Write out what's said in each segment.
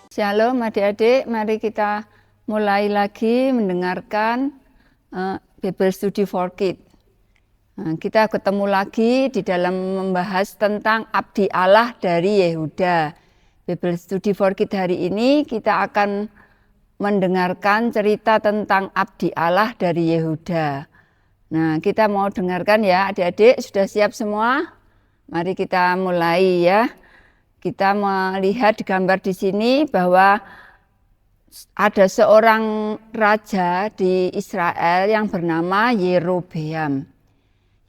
Shalom adik-adik, mari kita mulai lagi mendengarkan Bible Study for Kids. Kita ketemu lagi di dalam membahas tentang Abdi Allah dari Yehuda. Bible Study for Kids hari ini kita akan mendengarkan cerita tentang Abdi Allah dari Yehuda. Nah, kita mau dengarkan ya adik-adik, sudah siap semua? Mari kita mulai ya. Kita melihat di gambar di sini bahwa ada seorang raja di Israel yang bernama Yerobeam.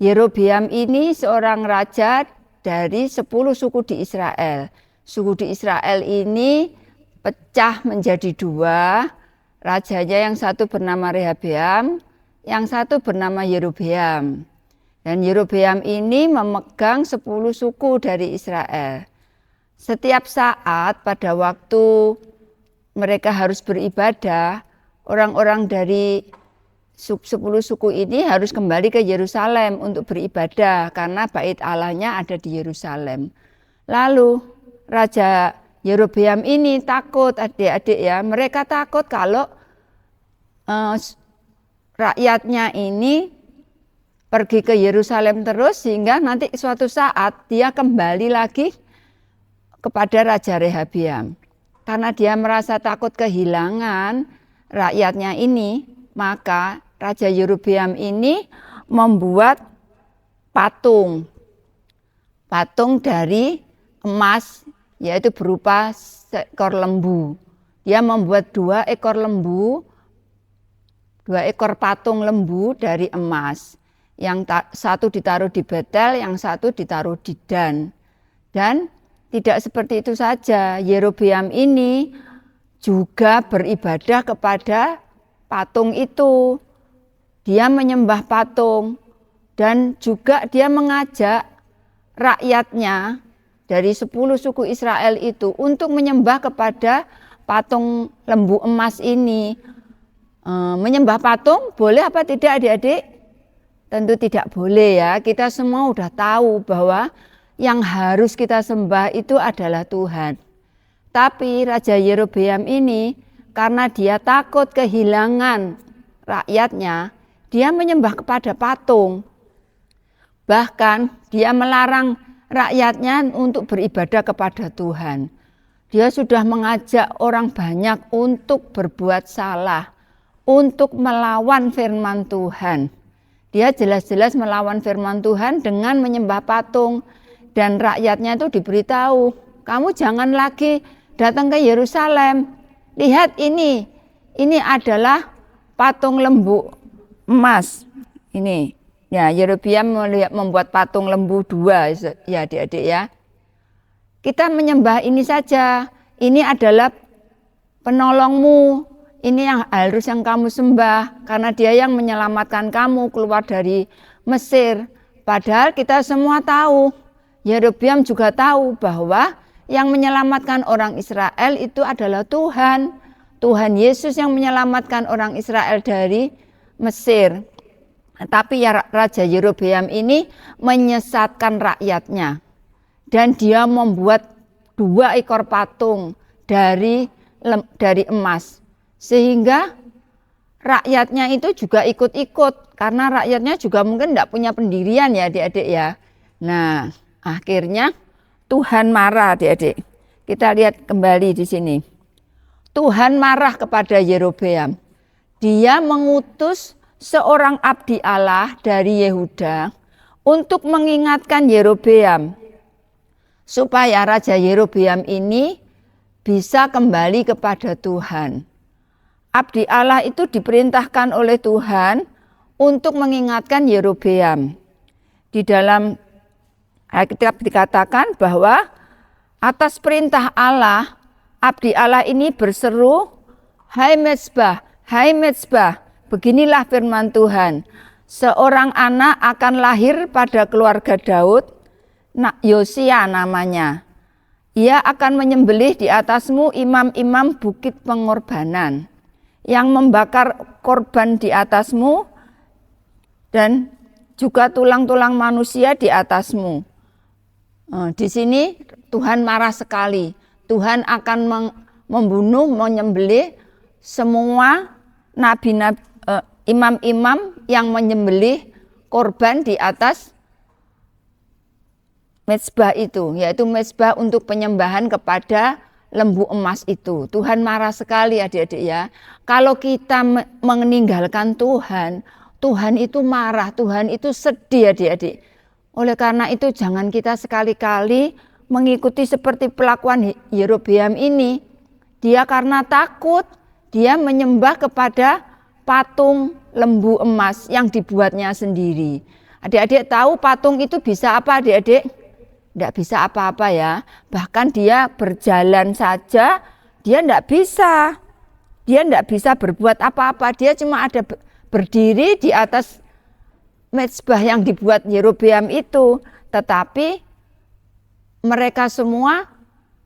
Yerobeam ini seorang raja dari 10 suku di Israel. Suku di Israel ini pecah menjadi 2. Rajanya yang satu bernama Rehabeam, yang satu bernama Yerobeam. Dan Yerobeam ini memegang 10 suku dari Israel. Setiap saat pada waktu mereka harus beribadah, orang-orang dari 10 suku ini harus kembali ke Yerusalem untuk beribadah karena bait Allahnya ada di Yerusalem. Lalu Raja Yerobeam ini takut, adik-adik ya, mereka takut kalau rakyatnya ini pergi ke Yerusalem terus sehingga nanti suatu saat dia kembali lagi kepada Raja Rehabeam. Karena dia merasa takut kehilangan rakyatnya ini, maka Raja Yerobeam ini membuat patung dari emas, yaitu berupa seekor lembu. Dia membuat 2 ekor lembu, 2 ekor patung lembu dari emas. Yang satu ditaruh di Betel, yang satu ditaruh di Dan. Dan tidak seperti itu saja, Yerobeam ini juga beribadah kepada patung itu. Dia menyembah patung dan juga dia mengajak rakyatnya dari 10 suku Israel itu untuk menyembah kepada patung lembu emas ini. Menyembah patung boleh apa tidak adik-adik? Tentu tidak boleh ya, kita semua udah tahu bahwa yang harus kita sembah itu adalah Tuhan. Tapi Raja Yerobeam ini karena dia takut kehilangan rakyatnya, dia menyembah kepada patung. Bahkan dia melarang rakyatnya untuk beribadah kepada Tuhan. Dia sudah mengajak orang banyak untuk berbuat salah, untuk melawan firman Tuhan. Dia jelas-jelas melawan firman Tuhan dengan menyembah patung. Dan rakyatnya itu diberitahu, kamu jangan lagi datang ke Yerusalem. Lihat ini adalah patung lembu emas. Ini, ya Yerobeam membuat patung lembu 2 ya adik-adik ya. Kita menyembah ini saja, ini adalah penolongmu, ini yang harus yang kamu sembah. Karena dia yang menyelamatkan kamu keluar dari Mesir. Padahal kita semua tahu, Yerobeam juga tahu bahwa yang menyelamatkan orang Israel itu adalah Tuhan. Tuhan Yesus yang menyelamatkan orang Israel dari Mesir. Tapi ya Raja Yerobeam ini menyesatkan rakyatnya. Dan dia membuat 2 ekor patung dari emas. Sehingga rakyatnya itu juga ikut-ikut. Karena rakyatnya juga mungkin tidak punya pendirian ya adik-adik ya. Nah, akhirnya Tuhan marah adik-adik. Kita lihat kembali di sini. Tuhan marah kepada Yerobeam. Dia mengutus seorang abdi Allah dari Yehuda untuk mengingatkan Yerobeam supaya Raja Yerobeam ini bisa kembali kepada Tuhan. Abdi Allah itu diperintahkan oleh Tuhan untuk mengingatkan Yerobeam. Di dalam Alkitab dikatakan bahwa atas perintah Allah, abdi Allah ini berseru, hai mezbah, beginilah firman Tuhan. Seorang anak akan lahir pada keluarga Daud, Yosia namanya. Ia akan menyembelih di atasmu imam-imam bukit pengorbanan, yang membakar korban di atasmu, dan juga tulang-tulang manusia di atasmu. Di sini Tuhan marah sekali. Tuhan akan membunuh, menyembelih semua nabi-nabi, imam-imam yang menyembelih korban di atas mezbah itu, yaitu mezbah untuk penyembahan kepada lembu emas itu. Tuhan marah sekali adik-adik ya. Kalau kita meninggalkan Tuhan, Tuhan itu marah, Tuhan itu sedih adik-adik. Oleh karena itu jangan kita sekali-kali mengikuti seperti pelakuan Yerobeam ini. Dia karena takut, dia menyembah kepada patung lembu emas yang dibuatnya sendiri. Adik-adik tahu patung itu bisa apa adik-adik? Tidak bisa apa-apa ya. Bahkan dia berjalan saja, dia tidak bisa. Dia tidak bisa berbuat apa-apa. Dia cuma ada berdiri di atas mezbah yang dibuat Yerobeam itu. Tetapi mereka semua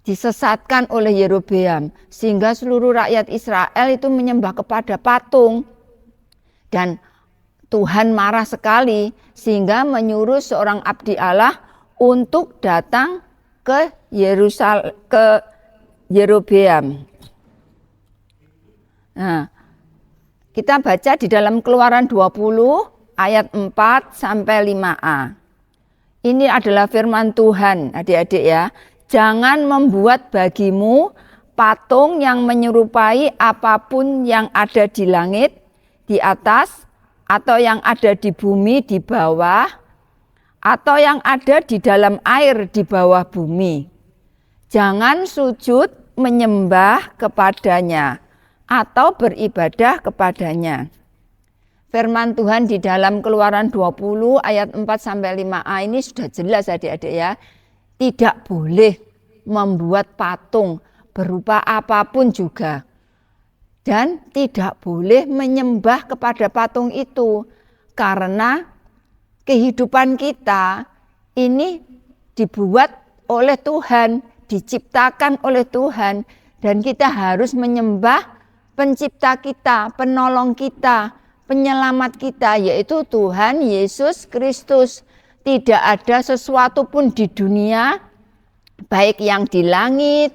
disesatkan oleh Yerobeam. Sehingga seluruh rakyat Israel itu menyembah kepada patung. Dan Tuhan marah sekali sehingga menyuruh seorang abdi Allah untuk datang ke Yerobeam. Nah, kita baca di dalam Keluaran 20 ayat 4 sampai 5a. Ini adalah firman Tuhan, adik-adik ya. Jangan membuat bagimu patung yang menyerupai apapun yang ada di langit, di atas, atau yang ada di bumi di bawah, atau yang ada di dalam air di bawah bumi. Jangan sujud menyembah kepadanya atau beribadah kepadanya. Firman Tuhan di dalam Keluaran 20 ayat 4 sampai 5a ini sudah jelas adik-adik ya. Tidak boleh membuat patung berupa apapun juga. Dan tidak boleh menyembah kepada patung itu karena kehidupan kita ini dibuat oleh Tuhan, diciptakan oleh Tuhan, dan kita harus menyembah pencipta kita, penolong kita, penyelamat kita, yaitu Tuhan Yesus Kristus. Tidak ada sesuatu pun di dunia, baik yang di langit,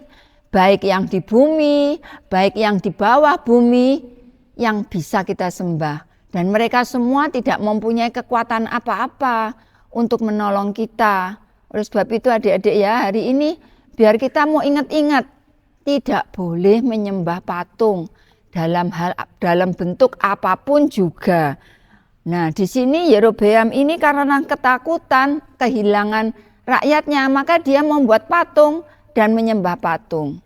baik yang di bumi, baik yang di bawah bumi, yang bisa kita sembah. Dan mereka semua tidak mempunyai kekuatan apa-apa untuk menolong kita. Oleh sebab itu adik-adik ya, hari ini biar kita mau ingat-ingat, tidak boleh menyembah patung dalam bentuk apapun juga. Nah, di sini Yerobeam ini karena ketakutan kehilangan rakyatnya, maka dia membuat patung dan menyembah patung.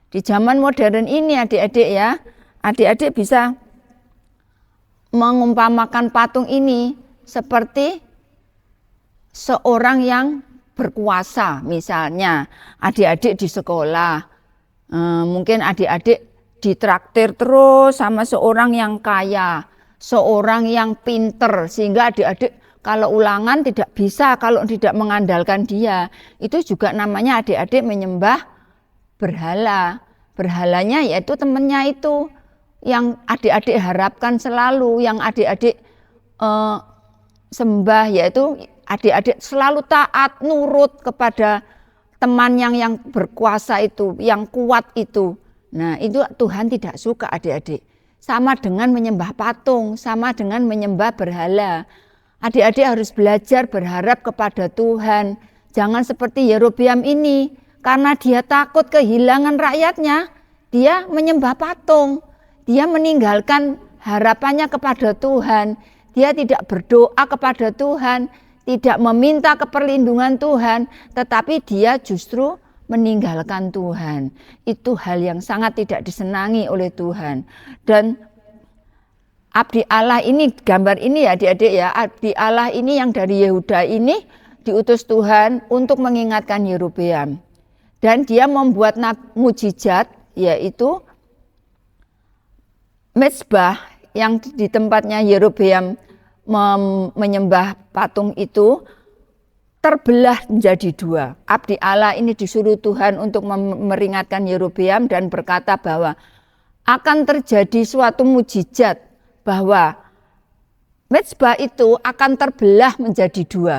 Di zaman modern ini adik-adik ya, adik-adik bisa mengumpamakan patung ini seperti seorang yang berkuasa. Misalnya adik-adik di sekolah, mungkin adik-adik ditraktir terus sama seorang yang kaya, seorang yang pinter, sehingga adik-adik kalau ulangan tidak bisa kalau tidak mengandalkan dia. Itu juga namanya adik-adik menyembah berhala. Berhalanya yaitu temannya itu yang adik-adik harapkan selalu, yang adik-adik sembah, yaitu adik-adik selalu taat, nurut kepada teman yang berkuasa itu, yang kuat itu. Nah, itu Tuhan tidak suka adik-adik. Sama dengan menyembah patung, sama dengan menyembah berhala. Adik-adik harus belajar berharap kepada Tuhan. Jangan seperti Yerobeam ini, karena dia takut kehilangan rakyatnya, dia menyembah patung. Dia meninggalkan harapannya kepada Tuhan. Dia tidak berdoa kepada Tuhan, tidak meminta keperlindungan Tuhan, tetapi dia justru meninggalkan Tuhan. Itu hal yang sangat tidak disenangi oleh Tuhan. Dan abdi Allah ini, gambar ini ya adik-adik ya, abdi Allah ini yang dari Yehuda ini diutus Tuhan untuk mengingatkan Yerobeam. Dan dia membuat mujizat, yaitu mezbah yang di tempatnya Yerobeam menyembah patung itu terbelah menjadi dua. Abdi Allah ini disuruh Tuhan untuk memperingatkan Yerobeam dan berkata bahwa akan terjadi suatu mujizat, bahwa mezbah itu akan terbelah menjadi dua.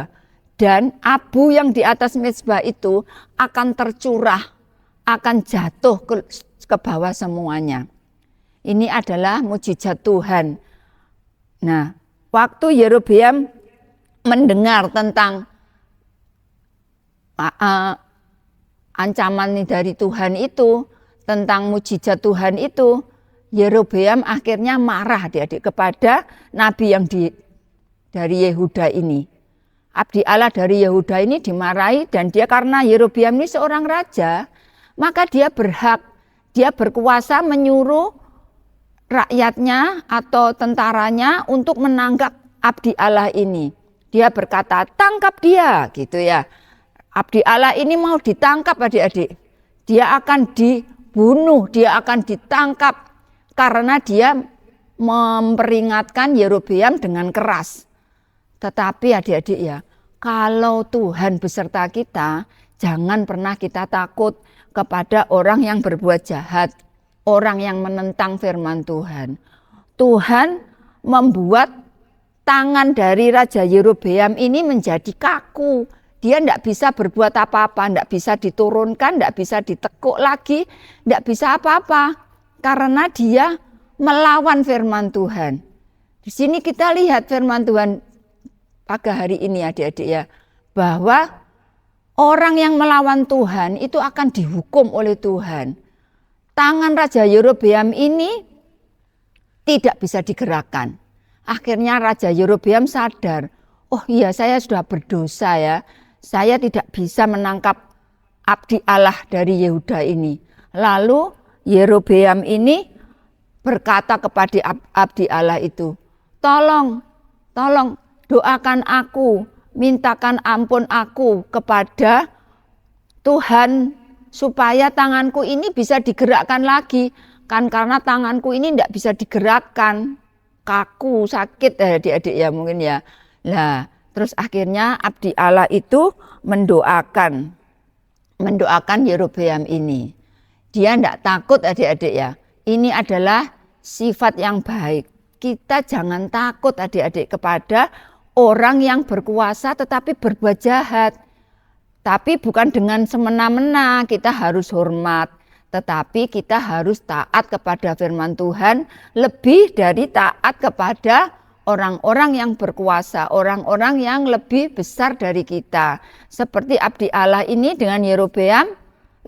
Dan abu yang di atas mezbah itu akan tercurah, akan jatuh ke bawah semuanya. Ini adalah mukjizat Tuhan. Nah, waktu Yerobeam mendengar tentang ancaman dari Tuhan itu, tentang mukjizat Tuhan itu, Yerobeam akhirnya marah adik-adik kepada nabi yang dari Yehuda ini. Abdi Allah dari Yehuda ini dimarahi, dan dia karena Yerobeam ini seorang raja, maka dia berhak, dia berkuasa menyuruh rakyatnya atau tentaranya untuk menangkap abdi Allah ini. Dia berkata, tangkap dia, gitu ya. Abdi Allah ini mau ditangkap adik-adik. Dia akan dibunuh, dia akan ditangkap karena dia memperingatkan Yerobeam dengan keras. Tetapi adik-adik ya, kalau Tuhan beserta kita, jangan pernah kita takut kepada orang yang berbuat jahat, orang yang menentang firman Tuhan. Tuhan membuat tangan dari Raja Yerobeam ini menjadi kaku. Dia tidak bisa berbuat apa-apa, tidak bisa diturunkan, tidak bisa ditekuk lagi, tidak bisa apa-apa. Karena dia melawan firman Tuhan. Di sini kita lihat firman Tuhan pada hari ini adik-adik ya, bahwa orang yang melawan Tuhan itu akan dihukum oleh Tuhan. Tangan Raja Yerobeam ini tidak bisa digerakkan. Akhirnya Raja Yerobeam sadar, oh iya saya sudah berdosa ya, saya tidak bisa menangkap abdi Allah dari Yehuda ini. Lalu Yerobeam ini berkata kepada abdi Allah itu, tolong doakan aku, mintakan ampun aku kepada Tuhan supaya tanganku ini bisa digerakkan lagi. Kan karena tanganku ini tidak bisa digerakkan, kaku, sakit adik-adik ya mungkin ya. Nah, terus akhirnya abdi Allah itu mendoakan Yerobeam ini. Dia tidak takut adik-adik ya. Ini adalah sifat yang baik. Kita jangan takut adik-adik kepada orang yang berkuasa tetapi berbuat jahat. Tapi bukan dengan semena-mena, kita harus hormat. Tetapi kita harus taat kepada firman Tuhan lebih dari taat kepada orang-orang yang berkuasa, orang-orang yang lebih besar dari kita. Seperti abdi Allah ini dengan Yerobeam,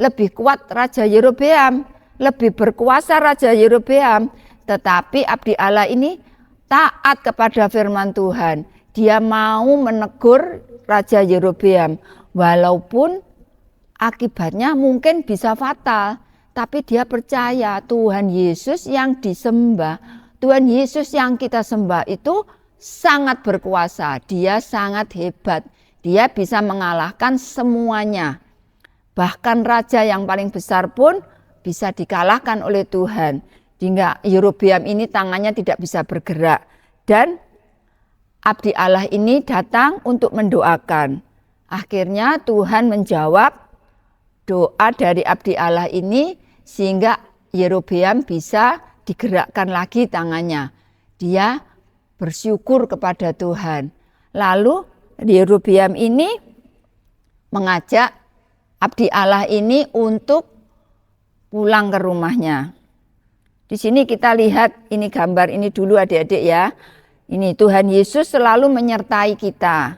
lebih kuat Raja Yerobeam, lebih berkuasa Raja Yerobeam. Tetapi abdi Allah ini taat kepada firman Tuhan. Dia mau menegur Raja Yerobeam, walaupun akibatnya mungkin bisa fatal. Tapi dia percaya Tuhan Yesus yang disembah, Tuhan Yesus yang kita sembah itu sangat berkuasa. Dia sangat hebat. Dia bisa mengalahkan semuanya. Bahkan raja yang paling besar pun bisa dikalahkan oleh Tuhan. Sehingga Yerobeam ini tangannya tidak bisa bergerak. Dan abdi Allah ini datang untuk mendoakan. Akhirnya Tuhan menjawab doa dari abdi Allah ini sehingga Yerobeam bisa digerakkan lagi tangannya. Dia bersyukur kepada Tuhan. Lalu Yerobeam ini mengajak abdi Allah ini untuk pulang ke rumahnya. Di sini kita lihat ini gambar ini dulu adik-adik ya. Ini Tuhan Yesus selalu menyertai kita,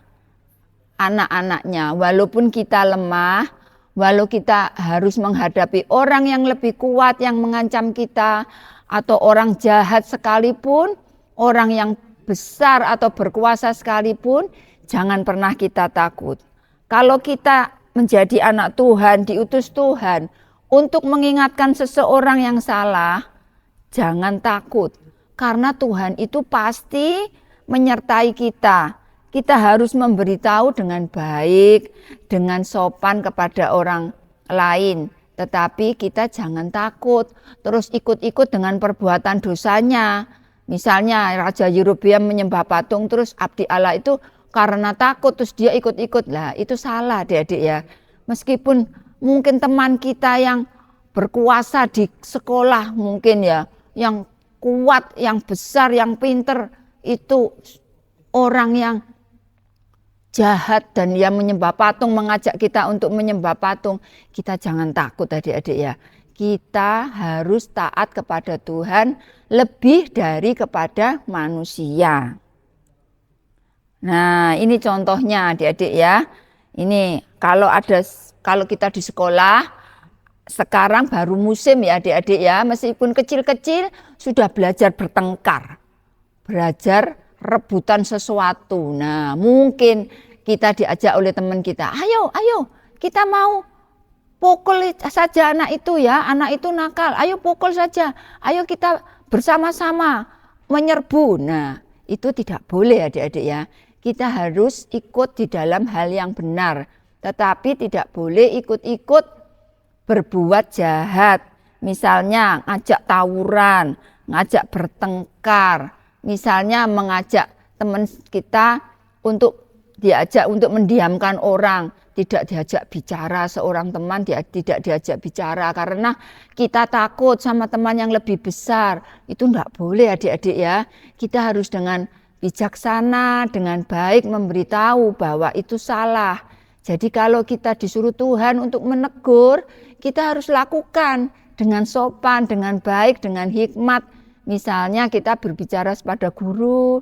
anak-anaknya. Walaupun kita lemah, walau kita harus menghadapi orang yang lebih kuat yang mengancam kita, atau orang jahat sekalipun, orang yang besar atau berkuasa sekalipun, jangan pernah kita takut. Kalau kita menjadi anak Tuhan, diutus Tuhan untuk mengingatkan seseorang yang salah, jangan takut. Karena Tuhan itu pasti menyertai kita. Kita harus memberitahu dengan baik, dengan sopan kepada orang lain. Tetapi kita jangan takut, terus ikut-ikut dengan perbuatan dosanya. Misalnya Raja Yerobeam menyembah patung, terus abdi Allah itu karena takut, terus dia ikut-ikut. Lah itu salah adik-adik ya. Meskipun mungkin teman kita yang berkuasa di sekolah mungkin ya, yang kuat, yang besar, yang pinter, itu orang yang jahat dan yang menyembah patung mengajak kita untuk menyembah patung, kita jangan takut adik-adik ya. Kita harus taat kepada Tuhan lebih dari kepada manusia. Nah, ini contohnya adik-adik ya. Ini kalau kita di sekolah sekarang baru musim ya adik-adik ya, meskipun kecil-kecil sudah belajar bertengkar. Belajar rebutan sesuatu. Nah, mungkin kita diajak oleh teman kita, ayo kita mau pukul saja anak itu ya, anak itu nakal, ayo pukul saja, ayo kita bersama-sama menyerbu. Nah, itu tidak boleh adik-adik ya. Kita harus ikut di dalam hal yang benar, tetapi tidak boleh ikut-ikut berbuat jahat. Misalnya ngajak tawuran, ngajak bertengkar, misalnya mengajak teman kita untuk diajak untuk mendiamkan orang, tidak diajak bicara seorang teman, tidak diajak bicara karena kita takut sama teman yang lebih besar. Itu enggak boleh adik-adik ya. Kita harus dengan bijaksana, dengan baik memberitahu bahwa itu salah. Jadi kalau kita disuruh Tuhan untuk menegur, kita harus lakukan dengan sopan, dengan baik, dengan hikmat. Misalnya kita berbicara kepada guru,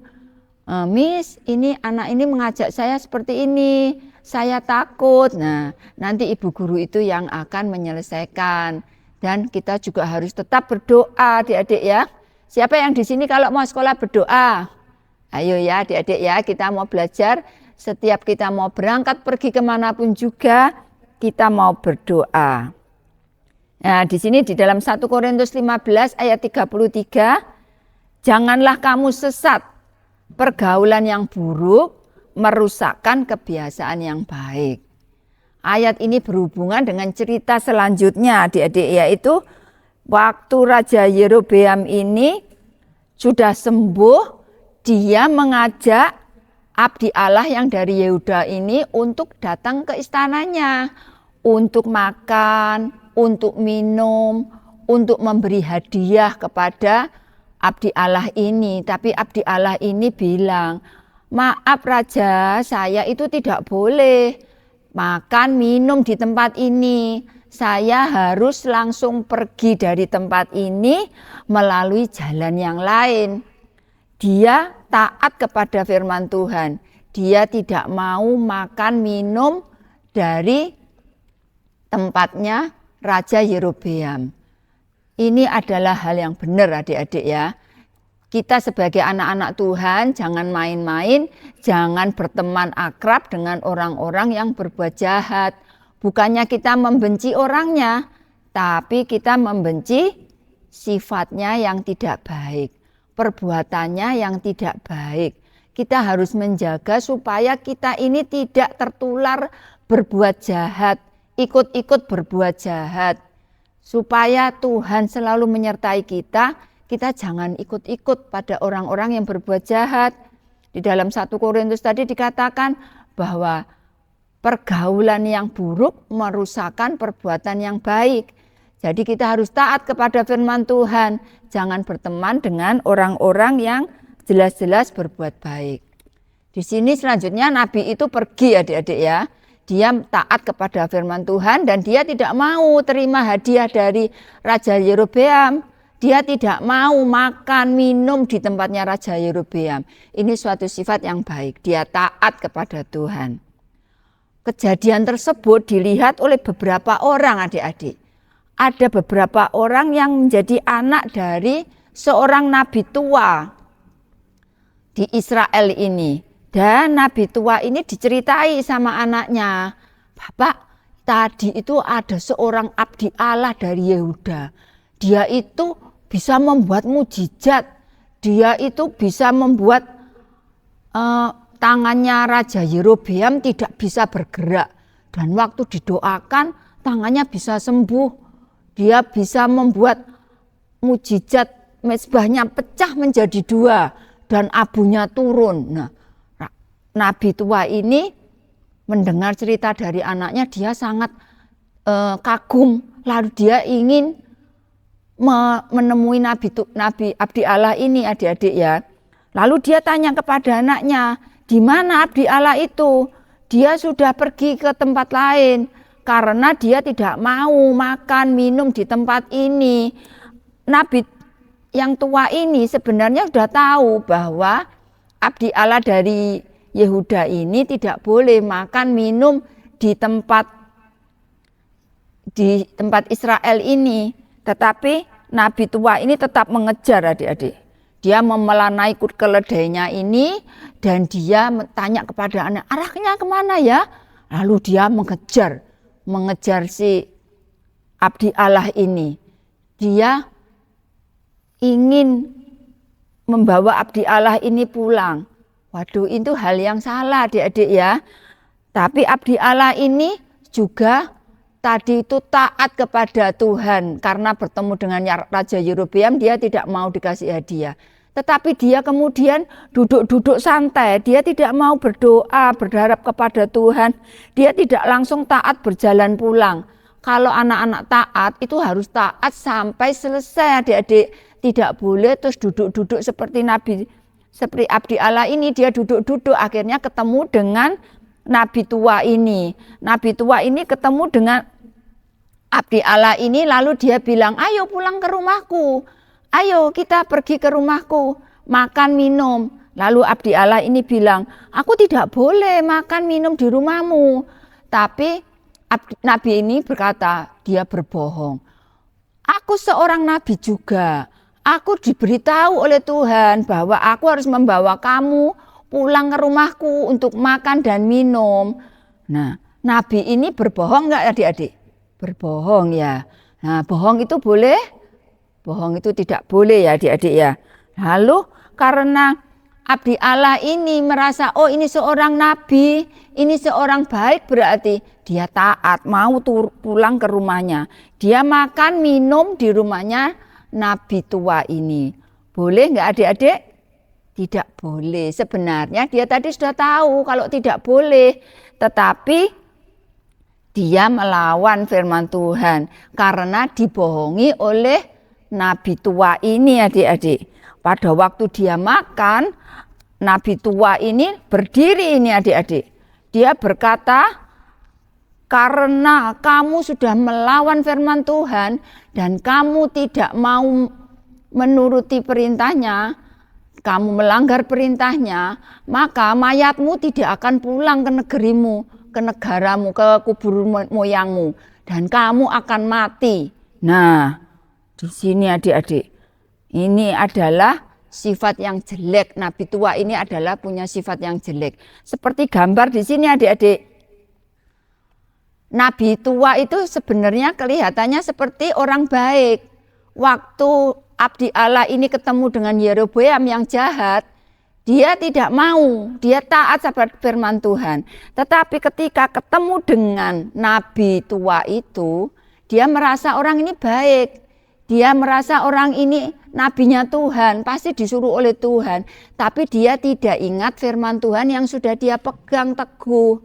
Miss, ini anak ini mengajak saya seperti ini, saya takut. Nah, nanti ibu guru itu yang akan menyelesaikan. Dan kita juga harus tetap berdoa, adik-adik ya. Siapa yang di sini kalau mau sekolah berdoa? Ayo ya adik-adik ya, kita mau belajar. Setiap kita mau berangkat pergi kemanapun juga, kita mau berdoa. Nah, di sini di dalam 1 Korintus 15 ayat 33, janganlah kamu sesat. Pergaulan yang buruk merusakkan kebiasaan yang baik. Ayat ini berhubungan dengan cerita selanjutnya adik-adik, yaitu waktu Raja Yerobeam ini sudah sembuh, dia mengajak abdi Allah yang dari Yehuda ini untuk datang ke istananya, untuk makan, untuk minum, untuk memberi hadiah kepada abdi Allah ini. Tapi abdi Allah ini bilang, maaf Raja, saya itu tidak boleh makan minum di tempat ini. Saya harus langsung pergi dari tempat ini melalui jalan yang lain. Dia taat kepada firman Tuhan. Dia tidak mau makan minum dari tempatnya Raja Yerobeam. Ini adalah hal yang benar adik-adik ya. Kita sebagai anak-anak Tuhan jangan main-main, jangan berteman akrab dengan orang-orang yang berbuat jahat. Bukannya kita membenci orangnya, tapi kita membenci sifatnya yang tidak baik, perbuatannya yang tidak baik. Kita harus menjaga supaya kita ini tidak tertular berbuat jahat, ikut-ikut berbuat jahat. Supaya Tuhan selalu menyertai kita, kita jangan ikut-ikut pada orang-orang yang berbuat jahat. Di dalam 1 Korintus tadi dikatakan bahwa pergaulan yang buruk merusakkan perbuatan yang baik. Jadi kita harus taat kepada firman Tuhan. Jangan berteman dengan orang-orang yang jelas-jelas berbuat baik. Di sini selanjutnya Nabi itu pergi adik-adik ya. Dia taat kepada firman Tuhan dan dia tidak mau terima hadiah dari Raja Yerobeam. Dia tidak mau makan minum di tempatnya Raja Yerobeam. Ini suatu sifat yang baik. Dia taat kepada Tuhan. Kejadian tersebut dilihat oleh beberapa orang adik-adik. Ada beberapa orang yang menjadi anak dari seorang nabi tua di Israel ini. Dan nabi tua ini diceritai sama anaknya, Bapak, tadi itu ada seorang abdi Allah dari Yehuda. Dia itu bisa membuat mujizat. Dia itu bisa membuat tangannya Raja Yerobeam tidak bisa bergerak. Dan waktu didoakan, tangannya bisa sembuh. Dia bisa membuat mujizat, mezbahnya pecah menjadi 2 dan abunya turun. Nah, nabi tua ini mendengar cerita dari anaknya, dia sangat kagum. Lalu dia ingin menemui nabi abdi Allah ini adik-adik ya. Lalu dia tanya kepada anaknya, di mana abdi Allah itu? Dia sudah pergi ke tempat lain karena dia tidak mau makan minum di tempat ini. Nabi yang tua ini sebenarnya sudah tahu bahwa abdi Allah dari Yehuda ini tidak boleh makan minum di tempat Israel ini. Tetapi Nabi tua ini tetap mengejar adik-adik. Dia memelanai keledainya ini dan dia tanya kepada anak, arahnya kemana ya? Lalu dia mengejar si abdi Allah ini. Dia ingin membawa abdi Allah ini pulang. Waduh, itu hal yang salah adik-adik ya. Tapi abdi Allah ini juga tadi itu taat kepada Tuhan karena bertemu dengan Raja Yerobeam dia tidak mau dikasih hadiah. Tetapi dia kemudian duduk-duduk santai, dia tidak mau berdoa, berharap kepada Tuhan. Dia tidak langsung taat berjalan pulang. Kalau anak-anak taat itu harus taat sampai selesai adik-adik. Tidak boleh terus duduk-duduk seperti abdi Allah ini, dia duduk-duduk akhirnya ketemu dengan Nabi tua ini. Nabi tua ini ketemu dengan abdi Allah ini lalu dia bilang, ayo pulang ke rumahku. Ayo kita pergi ke rumahku, makan minum. Lalu abdi Allah ini bilang, aku tidak boleh makan minum di rumahmu. Tapi Nabi ini berkata, dia berbohong. Aku seorang nabi juga. Aku diberitahu oleh Tuhan bahwa aku harus membawa kamu pulang ke rumahku untuk makan dan minum. Nah, nabi ini berbohong enggak adik-adik? Berbohong ya. Nah, bohong itu boleh? Bohong itu tidak boleh ya adik-adik ya. Lalu karena abdi Allah ini merasa, oh ini seorang nabi, ini seorang baik, berarti dia taat, mau pulang ke rumahnya. Dia makan minum di rumahnya nabi tua ini. Boleh enggak adik-adik? Tidak boleh. Sebenarnya dia tadi sudah tahu kalau tidak boleh. Tetapi dia melawan firman Tuhan karena dibohongi oleh nabi tua ini adik-adik. Pada waktu dia makan, nabi tua ini berdiri ini adik-adik. Dia berkata, karena kamu sudah melawan firman Tuhan dan kamu tidak mau menuruti perintahnya, kamu melanggar perintahnya, maka mayatmu tidak akan pulang ke negerimu, ke negaramu, ke kubur moyangmu, dan kamu akan mati. Nah, di sini adik-adik, ini adalah sifat yang jelek. Nabi tua ini adalah punya sifat yang jelek. Seperti gambar di sini adik-adik. Nabi tua itu sebenarnya kelihatannya seperti orang baik. Waktu abdi Allah ini ketemu dengan Yerobeam yang jahat, dia tidak mau, dia taat pada firman Tuhan. Tetapi ketika ketemu dengan nabi tua itu, dia merasa orang ini baik. Dia merasa orang ini nabinya Tuhan, pasti disuruh oleh Tuhan. Tapi dia tidak ingat firman Tuhan yang sudah dia pegang teguh.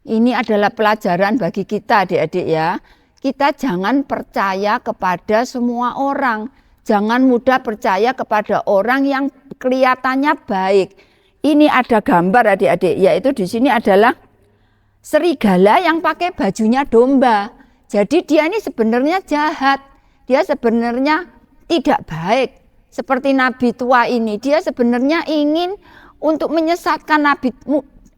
Ini adalah pelajaran bagi kita adik-adik ya. Kita jangan percaya kepada semua orang. Jangan mudah percaya kepada orang yang kelihatannya baik. Ini ada gambar adik-adik, yaitu di sini adalah serigala yang pakai bajunya domba. Jadi dia ini sebenarnya jahat. Dia sebenarnya tidak baik. Seperti nabi tua ini, dia sebenarnya ingin untuk menyesatkan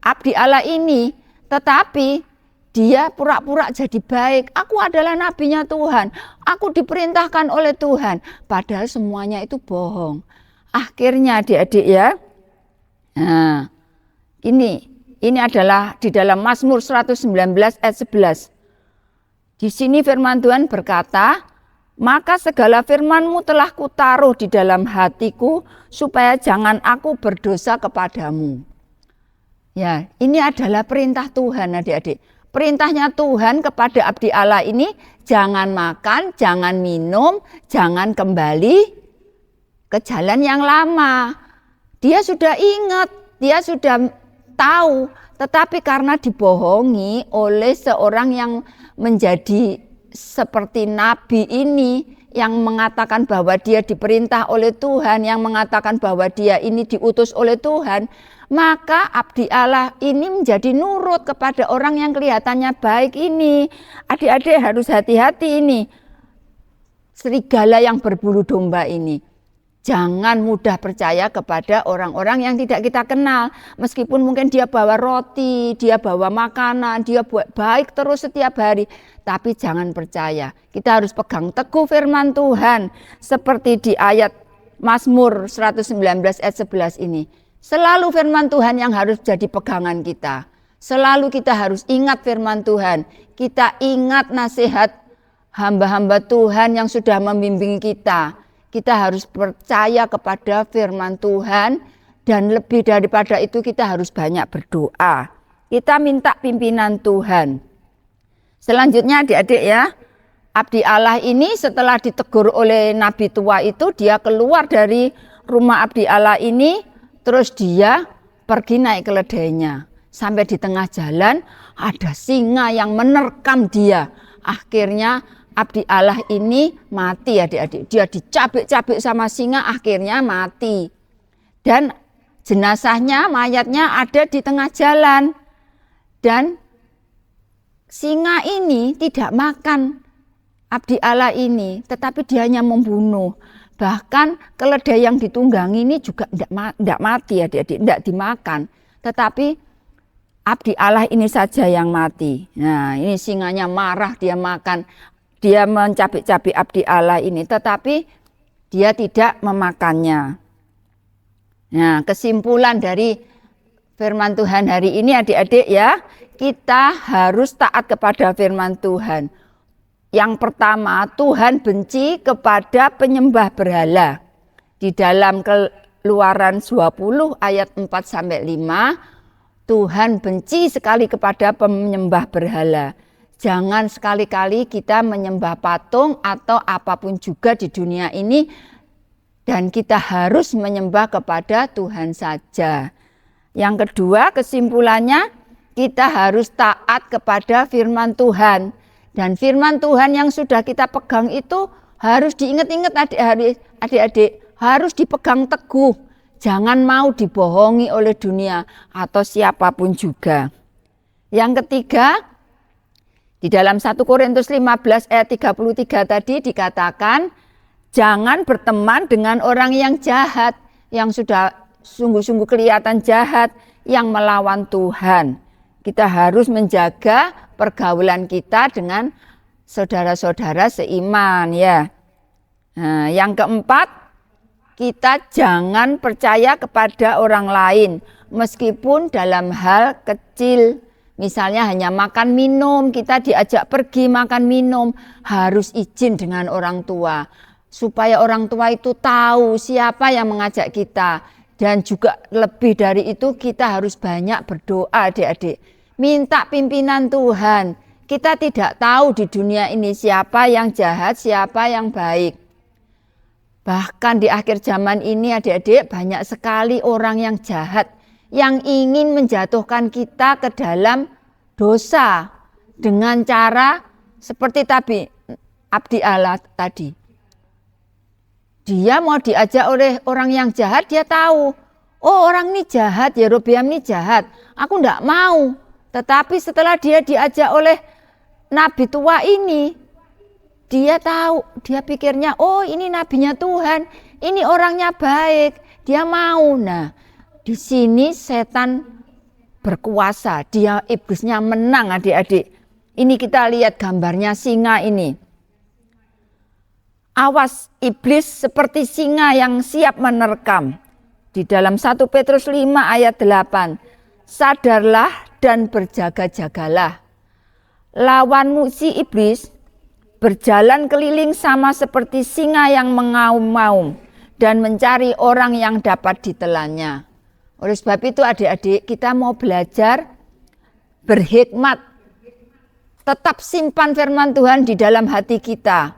abdi Allah ini. Tetapi dia pura-pura jadi baik. Aku adalah nabinya Tuhan. Aku diperintahkan oleh Tuhan. Padahal semuanya itu bohong. Akhirnya adik-adik ya. Nah, ini adalah di dalam Mazmur 119 ayat 11. Di sini firman Tuhan berkata, maka segala firman-Mu telah kutaruh di dalam hatiku, supaya jangan aku berdosa kepadamu. Ya, ini adalah perintah Tuhan adik-adik. Perintahnya Tuhan kepada abdi Allah ini, jangan makan, jangan minum, jangan kembali ke jalan yang lama. Dia sudah ingat, dia sudah tahu, tetapi karena dibohongi oleh seorang yang menjadi seperti nabi ini yang mengatakan bahwa dia diperintah oleh Tuhan, yang mengatakan bahwa dia ini diutus oleh Tuhan, maka abdi Allah ini menjadi nurut kepada orang yang kelihatannya baik ini. Adik-adik harus hati-hati ini. Serigala yang berbulu domba ini. Jangan mudah percaya kepada orang-orang yang tidak kita kenal. Meskipun mungkin dia bawa roti, dia bawa makanan, dia baik terus setiap hari. Tapi jangan percaya. Kita harus pegang teguh firman Tuhan. Seperti di ayat Mazmur 119 ayat 11 ini. Selalu firman Tuhan yang harus jadi pegangan kita. Selalu kita harus ingat firman Tuhan. Kita ingat nasihat hamba-hamba Tuhan yang sudah membimbing kita. Kita harus percaya kepada firman Tuhan, dan lebih daripada itu kita harus banyak berdoa. Kita minta pimpinan Tuhan. Selanjutnya adik-adik ya, abdi Allah ini setelah ditegur oleh nabi tua itu, dia keluar dari rumah abdi Allah ini, terus dia pergi naik keledainya. Sampai di tengah jalan ada singa yang menerkam dia. Akhirnya abdi Allah ini mati adik-adik. Dia dicabik-cabik sama singa, akhirnya mati. Dan jenazahnya, mayatnya ada di tengah jalan. Dan singa ini tidak makan abdi Allah ini, tetapi dia hanya membunuh. Bahkan keledai yang ditunggangi ini juga tidak mati adik-adik, tidak dimakan. Tetapi abdi Allah ini saja yang mati. Nah, ini singanya marah, dia makan. Dia mencabik-cabik abdi Allah ini, tetapi dia tidak memakannya. Nah, kesimpulan dari firman Tuhan hari ini adik-adik ya, kita harus taat kepada firman Tuhan. Yang pertama, Tuhan benci kepada penyembah berhala. Di dalam Keluaran 20 ayat 4-5, Tuhan benci sekali kepada penyembah berhala. Jangan sekali-kali kita menyembah patung atau apapun juga di dunia ini, dan kita harus menyembah kepada Tuhan saja. Yang kedua, kesimpulannya kita harus taat kepada firman Tuhan. Dan firman Tuhan yang sudah kita pegang itu harus diingat-ingat adik-adik, harus dipegang teguh. Jangan mau dibohongi oleh dunia atau siapapun juga. Yang ketiga, di dalam 1 Korintus 15 ayat 33 tadi dikatakan, jangan berteman dengan orang yang jahat, yang sudah sungguh-sungguh kelihatan jahat, yang melawan Tuhan. Kita harus menjaga pergaulan kita dengan saudara-saudara seiman ya. Nah, yang keempat, kita jangan percaya kepada orang lain, meskipun dalam hal kecil. Misalnya hanya makan minum, kita diajak pergi makan minum, harus izin dengan orang tua. Supaya orang tua itu tahu siapa yang mengajak kita. Dan juga lebih dari itu kita harus banyak berdoa adik-adik. Minta pimpinan Tuhan. Kita tidak tahu di dunia ini siapa yang jahat, siapa yang baik. Bahkan di akhir zaman ini adik-adik banyak sekali orang yang jahat, yang ingin menjatuhkan kita ke dalam dosa dengan cara seperti tadi abdi Allah tadi. Dia mau diajak oleh orang yang jahat, dia tahu, oh orang ini jahat, Yerobeam ini jahat, aku enggak mau. Tetapi setelah dia diajak oleh nabi tua ini, dia tahu, dia pikirnya, oh ini nabinya Tuhan, ini orangnya baik, dia mau. Nah, di sini setan berkuasa, dia iblisnya menang adik-adik. Ini kita lihat gambarnya singa ini. Awas, iblis seperti singa yang siap menerkam. Di dalam 1 Petrus 5 ayat 8, sadarlah dan berjaga-jagalah. Lawanmu si iblis berjalan keliling sama seperti singa yang mengaum-ngaum dan mencari orang yang dapat ditelannya. Oleh sebab itu adik-adik, kita mau belajar berhikmat. Tetap simpan firman Tuhan di dalam hati kita.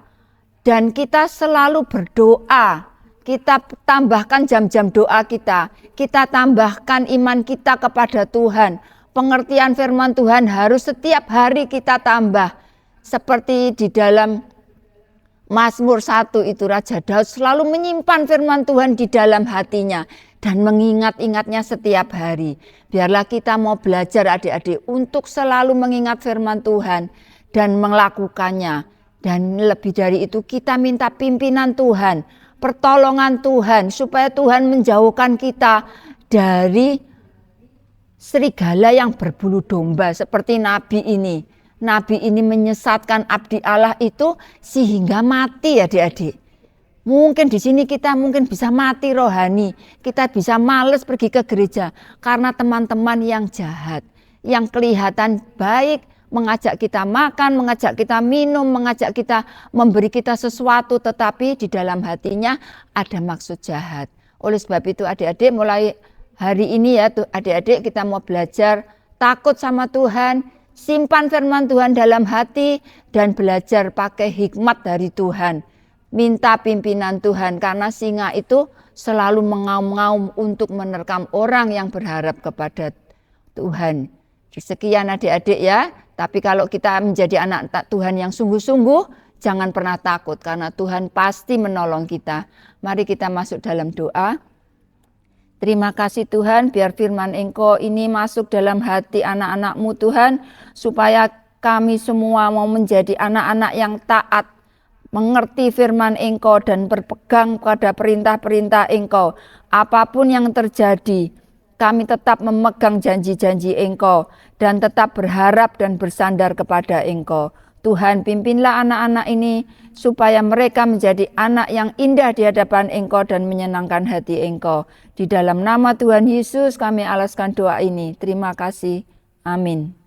Dan kita selalu berdoa. Kita tambahkan jam-jam doa kita. Kita tambahkan iman kita kepada Tuhan. Pengertian firman Tuhan harus setiap hari kita tambah. Seperti di dalam Mazmur 1 itu Raja Daud selalu menyimpan firman Tuhan di dalam hatinya dan mengingat-ingatnya setiap hari. Biarlah kita mau belajar adik-adik untuk selalu mengingat firman Tuhan dan melakukannya. Dan lebih dari itu kita minta pimpinan Tuhan, pertolongan Tuhan supaya Tuhan menjauhkan kita dari serigala yang berbulu domba seperti nabi ini. Nabi ini menyesatkan abdi Allah itu sehingga mati adik-adik. Mungkin di sini kita mungkin bisa mati rohani. Kita bisa males pergi ke gereja karena teman-teman yang jahat. Yang kelihatan baik mengajak kita makan, mengajak kita minum, mengajak kita memberi kita sesuatu. Tetapi di dalam hatinya ada maksud jahat. Oleh sebab itu adik-adik mulai hari ini ya adik-adik kita mau belajar takut sama Tuhan. Simpan firman Tuhan dalam hati dan belajar pakai hikmat dari Tuhan. Minta pimpinan Tuhan karena singa itu selalu mengaum-ngaum untuk menerkam orang yang berharap kepada Tuhan. Sekian adik-adik ya. Tapi kalau kita menjadi anak Tuhan yang sungguh-sungguh, jangan pernah takut karena Tuhan pasti menolong kita. Mari kita masuk dalam doa. Terima kasih Tuhan, biar firman Engkau ini masuk dalam hati anak-anak-Mu Tuhan, supaya kami semua mau menjadi anak-anak yang taat, mengerti firman Engkau dan berpegang pada perintah-perintah Engkau. Apapun yang terjadi, kami tetap memegang janji-janji Engkau dan tetap berharap dan bersandar kepada Engkau. Tuhan, pimpinlah anak-anak ini supaya mereka menjadi anak yang indah di hadapan Engkau dan menyenangkan hati Engkau. Di dalam nama Tuhan Yesus kami alaskan doa ini. Terima kasih. Amin.